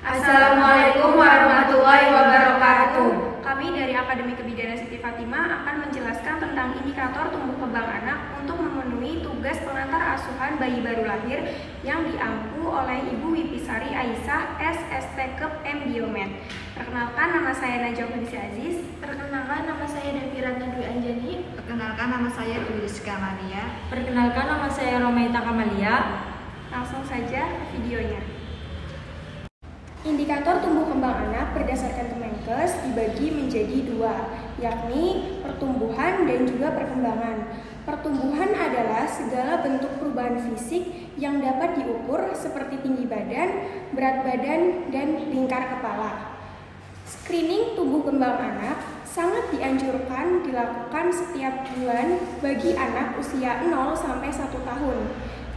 Assalamualaikum warahmatullahi wabarakatuh. Kami dari Akademi Kebidanan Siti Fatimah akan menjelaskan tentang indikator tumbuh kembang anak untuk memenuhi tugas pengantar asuhan bayi baru lahir yang diampu oleh Ibu Wipisari Aisyah, SST Kep M Diomed. Perkenalkan, nama saya Najwa Fadisi Aziz. Perkenalkan, nama saya Devi Ratna Dwi Anjani. Perkenalkan, nama saya Dwi Rizka Maria. Perkenalkan, nama saya Romaita Kamalia. Langsung saja ke videonya. Indikator tumbuh kembang anak berdasarkan Kemenkes dibagi menjadi dua, yakni pertumbuhan dan juga perkembangan. Pertumbuhan adalah segala bentuk perubahan fisik yang dapat diukur seperti tinggi badan, berat badan, dan lingkar kepala. Screening tumbuh kembang anak sangat dianjurkan dilakukan setiap bulan bagi anak usia 0 sampai 1 tahun.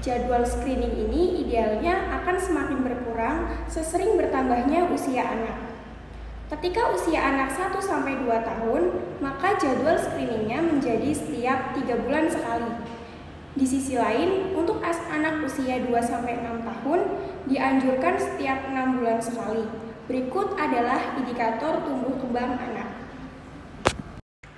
Jadwal screening ini idealnya akan semakin berkurang sesering bertambahnya usia anak. Ketika usia anak 1-2 tahun, maka jadwal screeningnya menjadi setiap 3 bulan sekali. Di sisi lain, untuk anak usia 2-6 tahun dianjurkan setiap 6 bulan sekali. Berikut adalah indikator tumbuh kembang anak.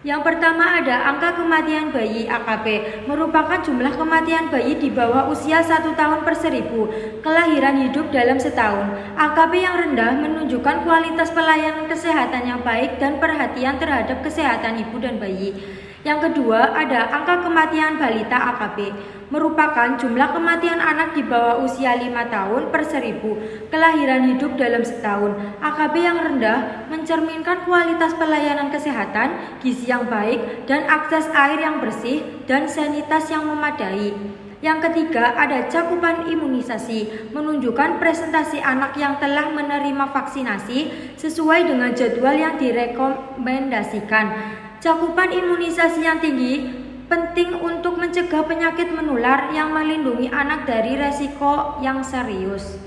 Yang pertama ada angka kematian bayi AKB, merupakan jumlah kematian bayi di bawah usia 1 tahun per 1000 kelahiran hidup dalam setahun. AKB yang rendah menunjukkan kualitas pelayanan kesehatan yang baik dan perhatian terhadap kesehatan ibu dan bayi. Yang kedua ada angka kematian balita AKB, merupakan jumlah kematian anak di bawah usia 5 tahun per 1000 kelahiran hidup dalam setahun. AKB yang rendah mencerminkan kualitas pelayanan kesehatan, gizi yang baik, dan akses air yang bersih dan sanitasi yang memadai. Yang ketiga ada cakupan imunisasi, menunjukkan presentasi anak yang telah menerima vaksinasi sesuai dengan jadwal yang direkomendasikan. Cakupan imunisasi yang tinggi penting untuk mencegah penyakit menular yang melindungi anak dari resiko yang serius.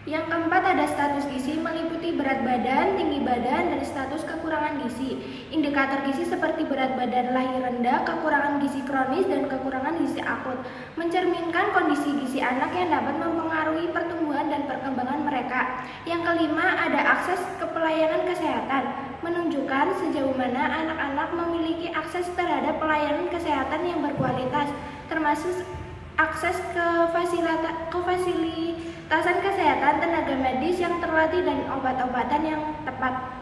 Yang keempat ada status gizi, meliputi berat badan, tinggi badan, dan status kekurangan gizi. Indikator gizi seperti berat badan lahir rendah, kekurangan gizi kronis, dan kekurangan gizi akut mencerminkan kondisi gizi anak yang dapat mempengaruhi pertumbuhan dan perkembangan mereka. Yang kelima ada akses ke pelayanan kesehatan, menunjukkan sejauh mana anak-anak memiliki akses terhadap pelayanan kesehatan yang berkualitas, termasuk akses ke fasilitasan kesehatan, tenaga medis yang terlatih, dan obat-obatan yang tepat.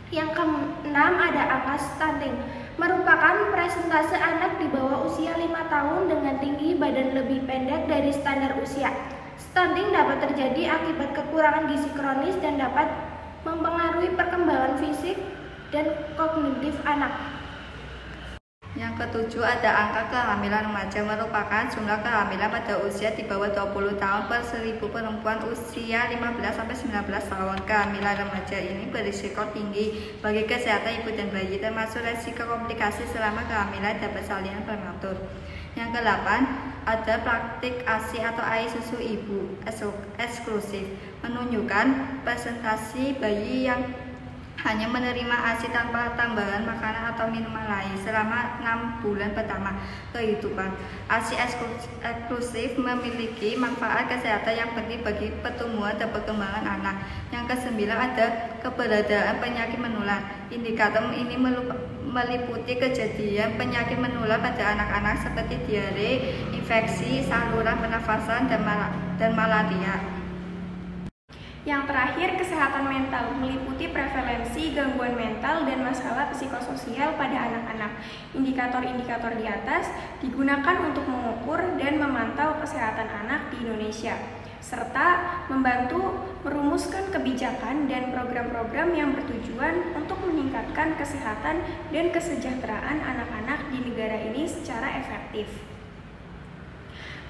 Yang keenam ada angka stunting, merupakan presentase anak di bawah usia 5 tahun dengan tinggi badan lebih pendek dari standar usia. Stunting dapat terjadi akibat kekurangan gizi kronis dan dapat mempengaruhi perkembangan fisik dan kognitif anak. Yang ketujuh ada angka kehamilan remaja, merupakan jumlah kehamilan pada usia di bawah 20 tahun per 1000 perempuan usia 15-19 tahun. Kehamilan remaja ini berisiko tinggi bagi kesehatan ibu dan bayi, termasuk resiko komplikasi selama kehamilan dan persalinan prematur. Yang ke-8 ada praktik ASI atau air susu ibu eksklusif, menunjukkan presentasi bayi yang hanya menerima ASI tanpa tambahan makanan atau minuman lain selama 6 bulan pertama kehidupan. ASI eksklusif memiliki manfaat kesehatan yang penting bagi pertumbuhan dan perkembangan anak. Yang ke-9 ada keberadaan penyakit menular. Indikator ini meliputi kejadian penyakit menular pada anak-anak seperti diare, infeksi saluran pernafasan, dan malaria. Yang terakhir, kesehatan mental, meliputi prevalensi gangguan mental dan masalah psikososial pada anak-anak. Indikator-indikator di atas digunakan untuk mengukur dan memantau kesehatan anak di Indonesia, serta membantu merumuskan kebijakan dan program-program yang bertujuan untuk meningkatkan kesehatan dan kesejahteraan anak-anak di negara ini secara efektif.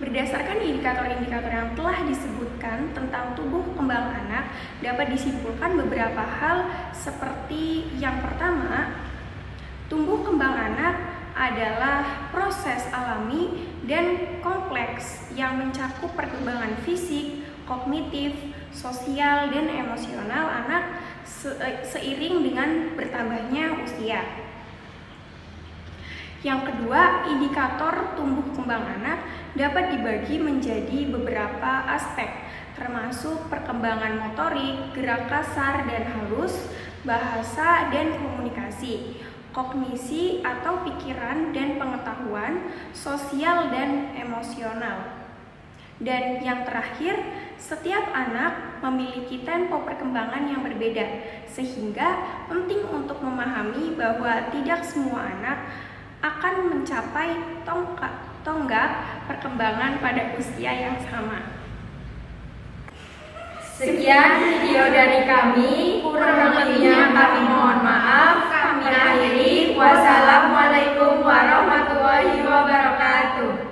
Berdasarkan indikator-indikator yang telah disebutkan tentang tumbuh kembang anak, dapat disimpulkan beberapa hal seperti yang pertama, tumbuh kembang anak adalah proses alami dan kompleks yang mencakup perkembangan fisik, kognitif, sosial, dan emosional anak seiring dengan bertambahnya usia. Yang kedua, indikator tumbuh kembang anak dapat dibagi menjadi beberapa aspek, termasuk perkembangan motorik, gerak kasar dan halus, bahasa dan komunikasi, kognisi atau pikiran dan pengetahuan, sosial dan emosional. Dan yang terakhir, setiap anak memiliki tempo perkembangan yang berbeda, sehingga penting untuk memahami bahwa tidak semua anak akan mencapai tonggak perkembangan pada usia yang sama. Sekian video dari kami, kurang lebihnya kami mohon maaf. Kami akhiri. Wassalamualaikum warahmatullahi wabarakatuh.